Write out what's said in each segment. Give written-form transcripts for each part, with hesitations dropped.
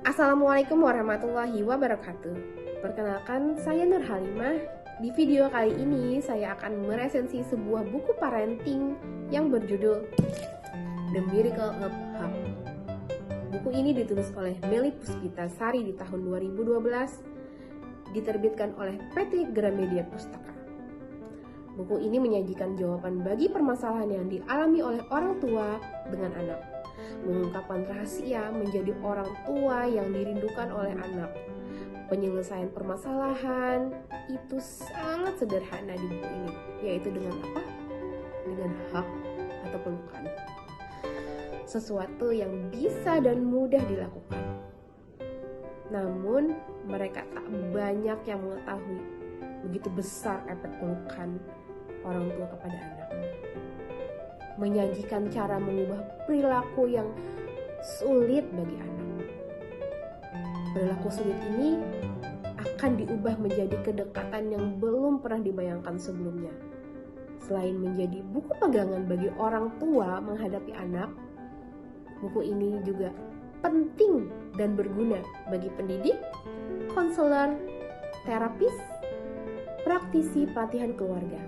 Assalamualaikum warahmatullahi wabarakatuh. Perkenalkan, saya Nur Halimah. Di video kali ini saya akan meresensi sebuah buku parenting yang berjudul The Miracle of Hug. Buku ini ditulis oleh Melly Puspitasari di tahun 2012, diterbitkan oleh PT Gramedia Pustaka. Buku ini menyajikan jawaban bagi permasalahan yang dialami oleh orang tua dengan anak, mengungkapkan rahasia menjadi orang tua yang dirindukan oleh anak. Penyelesaian permasalahan itu sangat sederhana di buku ini, yaitu dengan apa? Dengan hug atau pelukan. Sesuatu yang bisa dan mudah dilakukan. Namun, mereka tak banyak yang mengetahui begitu besar efek pelukan orang tua kepada anak. Menyajikan cara mengubah perilaku yang sulit bagi anak. Perilaku sulit ini akan diubah menjadi kedekatan yang belum pernah dibayangkan sebelumnya. Selain menjadi buku pegangan bagi orang tua menghadapi anak, buku ini juga penting dan berguna bagi pendidik, konselor, terapis, praktisi pelatihan keluarga.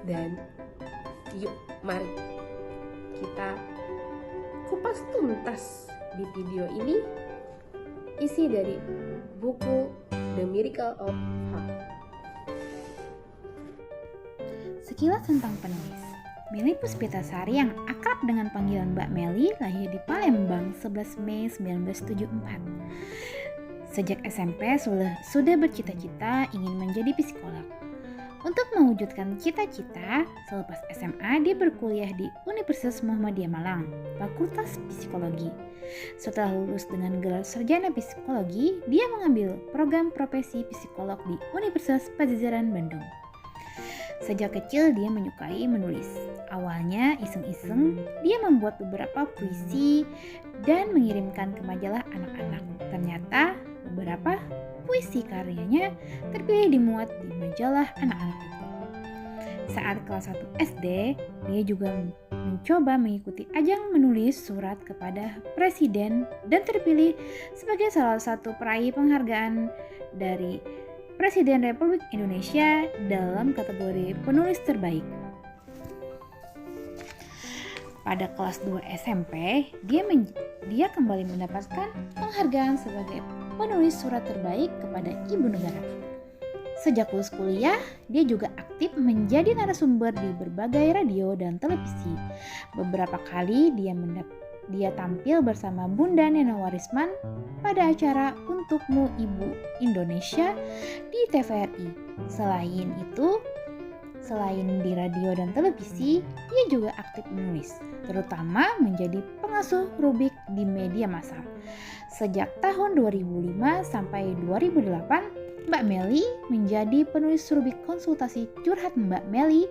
Dan yuk, mari kita kupas tuntas di video ini isi dari buku The Miracle of Hug. Sekilas tentang penulis. Melly Puspitasari yang akrab dengan panggilan Mbak Melly lahir di Palembang 11 Mei 1974. Sejak SMP sudah bercita-cita ingin menjadi psikolog. Untuk mewujudkan cita-cita, selepas SMA dia berkuliah di Universitas Muhammadiyah Malang, Fakultas Psikologi. Setelah lulus dengan gelar sarjana psikologi, dia mengambil program profesi psikolog di Universitas Padjadjaran Bandung. Sejak kecil dia menyukai menulis. Awalnya iseng-iseng, dia membuat beberapa puisi dan mengirimkan ke majalah anak-anak. Ternyata beberapa puisi karyanya terpilih dimuat di majalah anak-anak itu. Saat kelas 1 SD, dia juga mencoba mengikuti ajang menulis surat kepada presiden dan terpilih sebagai salah satu peraih penghargaan dari Presiden Republik Indonesia dalam kategori penulis terbaik. Pada kelas 2 SMP, dia kembali mendapatkan penghargaan sebagai penulis surat terbaik kepada Ibu Negara. Sejak lulus kuliah, dia juga aktif menjadi narasumber di berbagai radio dan televisi. Beberapa kali dia tampil bersama Bunda Neno Warisman pada acara Untukmu Ibu Indonesia di TVRI. Selain di radio dan televisi, dia juga aktif menulis, terutama menjadi pengasuh rubrik di media massa. Sejak tahun 2005 sampai 2008, Mbak Melly menjadi penulis rubrik konsultasi curhat Mbak Melly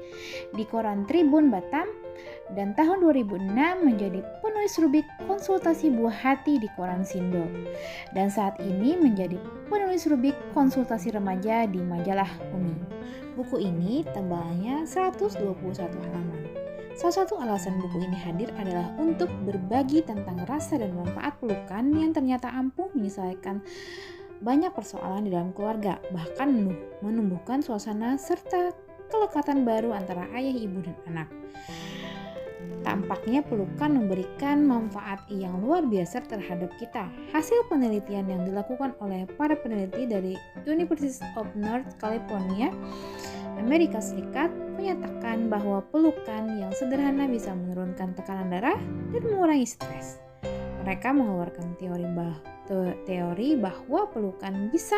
di koran Tribun Batam, dan tahun 2006 menjadi penulis rubrik konsultasi buah hati di koran Sindo, dan saat ini menjadi penulis rubrik konsultasi remaja di majalah Umi. Buku ini tebalnya 121 halaman. Salah satu alasan buku ini hadir adalah untuk berbagi tentang rasa dan manfaat pelukan yang ternyata ampuh menyelesaikan banyak persoalan di dalam keluarga, bahkan menumbuhkan suasana serta kelekatan baru antara ayah, ibu, dan anak. Tampaknya pelukan memberikan manfaat yang luar biasa terhadap kita. Hasil penelitian yang dilakukan oleh para peneliti dari University of North California, Amerika Serikat, menyatakan bahwa pelukan yang sederhana bisa menurunkan tekanan darah dan mengurangi stres. Mereka mengeluarkan teori bahwa pelukan bisa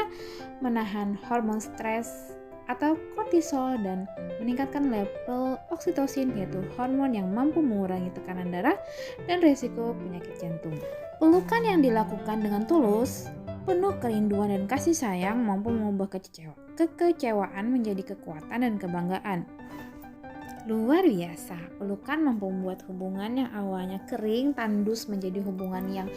menahan hormon stres atau kortisol dan meningkatkan level oksitosin, yaitu hormon yang mampu mengurangi tekanan darah dan risiko penyakit jantung. Pelukan yang dilakukan dengan tulus, penuh kerinduan dan kasih sayang mampu mengubah kekecewaan menjadi kekuatan dan kebanggaan. Luar biasa, pelukan mampu membuat hubungan yang awalnya kering tandus menjadi hubungan yang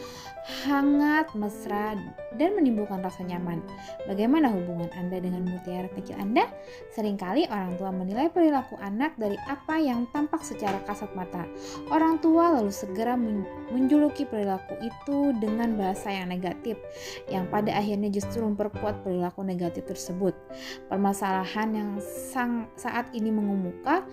hangat, mesra, dan menimbulkan rasa nyaman. Bagaimana hubungan Anda dengan mutiara kecil Anda? Seringkali orang tua menilai perilaku anak dari apa yang tampak secara kasat mata. Orang tua lalu segera menjuluki perilaku itu dengan bahasa yang negatif, yang pada akhirnya justru memperkuat perilaku negatif tersebut. Permasalahan yang saat ini mengemuka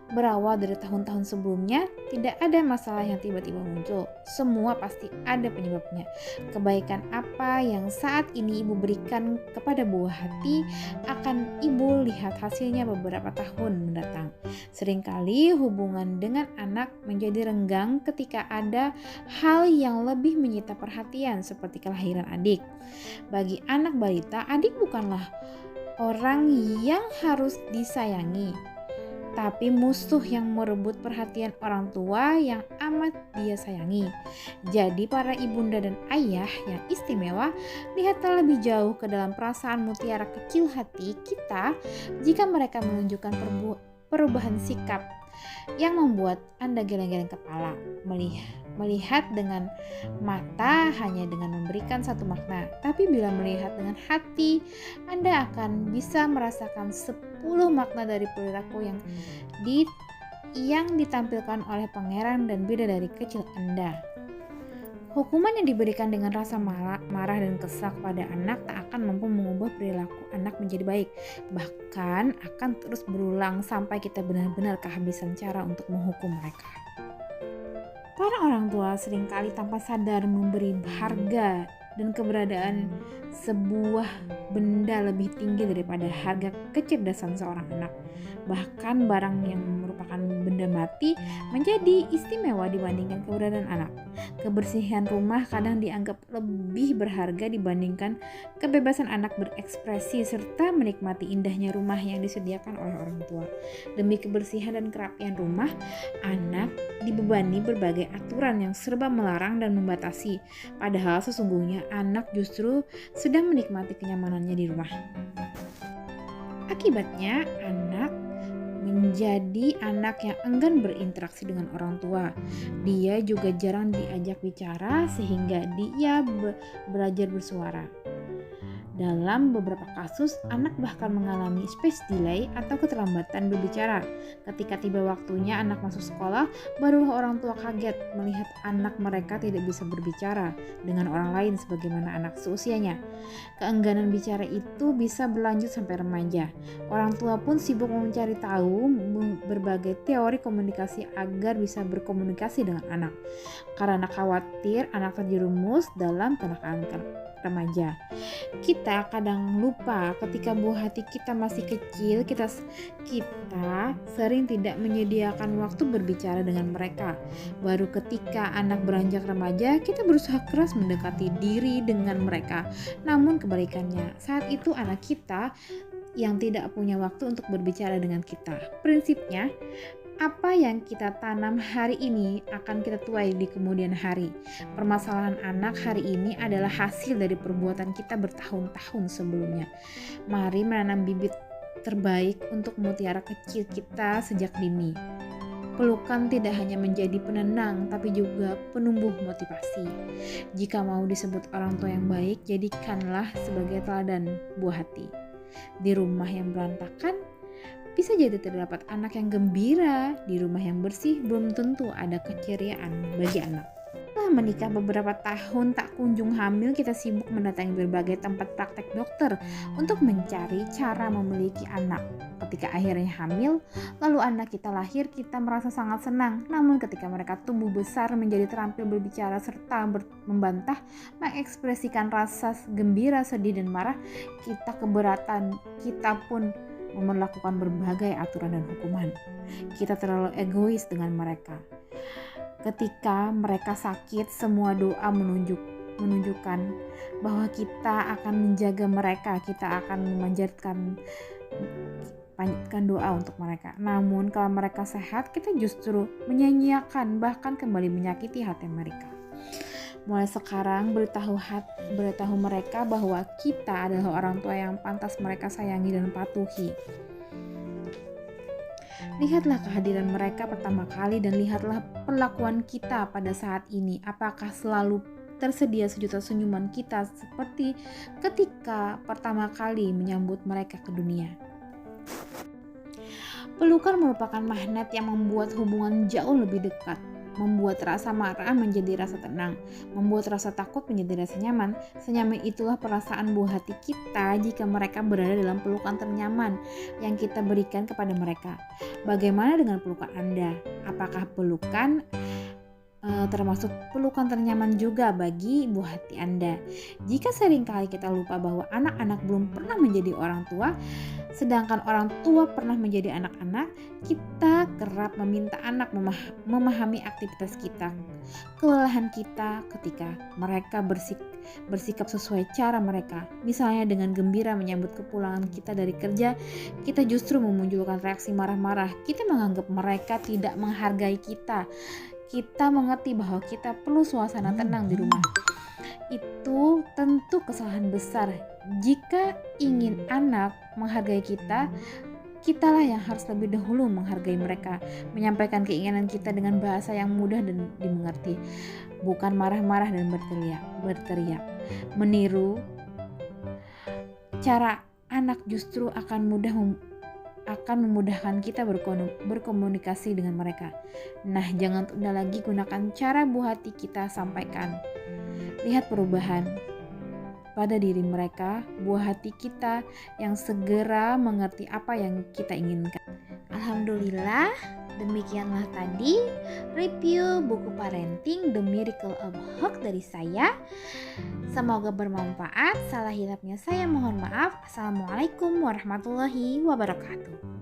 berawal dari tahun-tahun sebelumnya. Tidak ada masalah yang tiba-tiba muncul. Semua pasti ada penyebabnya. Kebaikan apa yang saat ini ibu berikan kepada buah hati akan ibu lihat hasilnya beberapa tahun mendatang. Seringkali hubungan dengan anak menjadi renggang ketika ada hal yang lebih menyita perhatian seperti kelahiran adik. Bagi anak balita, adik bukanlah orang yang harus disayangi, tapi musuh yang merebut perhatian orang tua yang amat dia sayangi. Jadi para ibunda dan ayah yang istimewa, lihatlah lebih jauh ke dalam perasaan mutiara kecil hati kita jika mereka menunjukkan perubahan sikap yang membuat Anda geleng-geleng kepala. Melihat dengan mata hanya dengan memberikan satu makna, tapi bila melihat dengan hati, Anda akan bisa merasakan 10 makna dari perilaku yang ditampilkan oleh pangeran dan bidadari kecil Anda. Hukuman yang diberikan dengan rasa marah dan kesal pada anak tak akan mampu mengubah perilaku anak menjadi baik. Bahkan akan terus berulang sampai kita benar-benar kehabisan cara untuk menghukum mereka. Para orang tua seringkali tanpa sadar memberi harga dan keberadaan sebuah benda lebih tinggi daripada harga kecerdasan seorang anak. Bahkan barang yang merupakan benda mati menjadi istimewa dibandingkan keberadaan anak. Kebersihan rumah kadang dianggap lebih berharga dibandingkan kebebasan anak berekspresi serta menikmati indahnya rumah yang disediakan oleh orang tua. Demi kebersihan dan kerapian rumah, anak dibebani berbagai aturan yang serba melarang dan membatasi. Padahal sesungguhnya anak justru sedang menikmati kenyamanannya di rumah. Akibatnya, anak menjadi anak yang enggan berinteraksi dengan orang tua. Dia juga jarang diajak bicara sehingga dia belajar bersuara. Dalam beberapa kasus, anak bahkan mengalami speech delay atau keterlambatan berbicara. Ketika tiba waktunya anak masuk sekolah, barulah orang tua kaget melihat anak mereka tidak bisa berbicara dengan orang lain sebagaimana anak seusianya. Keengganan bicara itu bisa berlanjut sampai remaja. Orang tua pun sibuk mencari tahu berbagai teori komunikasi agar bisa berkomunikasi dengan anak, karena khawatir anak terjerumus dalam kenakalan remaja. Kita kadang lupa ketika buah hati kita masih kecil, kita sering tidak menyediakan waktu berbicara dengan mereka. Baru ketika anak beranjak remaja, kita berusaha keras mendekati diri dengan mereka. Namun kebalikannya, saat itu anak kita yang tidak punya waktu untuk berbicara dengan kita. Prinsipnya, apa yang kita tanam hari ini akan kita tuai di kemudian hari. Permasalahan anak hari ini adalah hasil dari perbuatan kita bertahun-tahun sebelumnya. Mari menanam bibit terbaik untuk mutiara kecil kita sejak dini. Pelukan tidak hanya menjadi penenang, tapi juga penumbuh motivasi. Jika mau disebut orang tua yang baik, jadikanlah sebagai teladan buah hati. Di rumah yang berantakan, bisa jadi terdapat anak yang gembira. Di rumah yang bersih belum tentu ada keceriaan bagi anak. Setelah menikah beberapa tahun tak kunjung hamil, kita sibuk mendatangi berbagai tempat praktek dokter untuk mencari cara memiliki anak. Ketika akhirnya hamil, lalu anak kita lahir, kita merasa sangat senang. Namun ketika mereka tumbuh besar menjadi terampil berbicara serta membantah, mengekspresikan rasa gembira, sedih, dan marah, kita keberatan. Kita pun memperlakukan berbagai aturan dan hukuman. Kita terlalu egois dengan mereka. Ketika mereka sakit, semua doa menunjukkan bahwa kita akan menjaga mereka, kita akan memanjatkan doa untuk mereka. Namun kalau mereka sehat, kita justru menyanyiakan, bahkan kembali menyakiti hati mereka. Mulai sekarang beritahu mereka bahwa kita adalah orang tua yang pantas mereka sayangi dan patuhi. Lihatlah kehadiran mereka pertama kali dan lihatlah perlakuan kita pada saat ini. Apakah selalu tersedia sejuta senyuman kita seperti ketika pertama kali menyambut mereka ke dunia? Pelukan merupakan magnet yang membuat hubungan jauh lebih dekat, membuat rasa marah menjadi rasa tenang, membuat rasa takut menjadi rasa nyaman. Senyaman itulah perasaan buah hati kita jika mereka berada dalam pelukan ternyaman yang kita berikan kepada mereka. Bagaimana dengan pelukan Anda? Apakah pelukan termasuk pelukan ternyaman juga bagi buah hati Anda? Jika seringkali kita lupa bahwa anak-anak belum pernah menjadi orang tua, sedangkan orang tua pernah menjadi anak-anak, kita kerap meminta anak memahami aktivitas kita, kelelahan kita ketika mereka bersikap sesuai cara mereka. Misalnya dengan gembira menyambut kepulangan kita dari kerja, kita justru memunculkan reaksi marah-marah. Kita menganggap mereka tidak menghargai kita. Kita mengerti bahwa kita perlu suasana tenang di rumah. Itu tentu kesalahan besar. Jika ingin anak menghargai kita, kitalah yang harus lebih dahulu menghargai mereka, menyampaikan keinginan kita dengan bahasa yang mudah dan dimengerti, bukan marah-marah dan berteriak. Meniru cara anak justru akan memudahkan kita berkomunikasi dengan mereka. Nah, jangan tunda lagi, gunakan cara buah hati kita sampaikan. Lihat perubahan pada diri mereka, buah hati kita yang segera mengerti apa yang kita inginkan. Alhamdulillah, demikianlah tadi review buku parenting The Miracle of Hope dari saya. Semoga bermanfaat. Salah hilapnya saya mohon maaf. Assalamualaikum warahmatullahi wabarakatuh.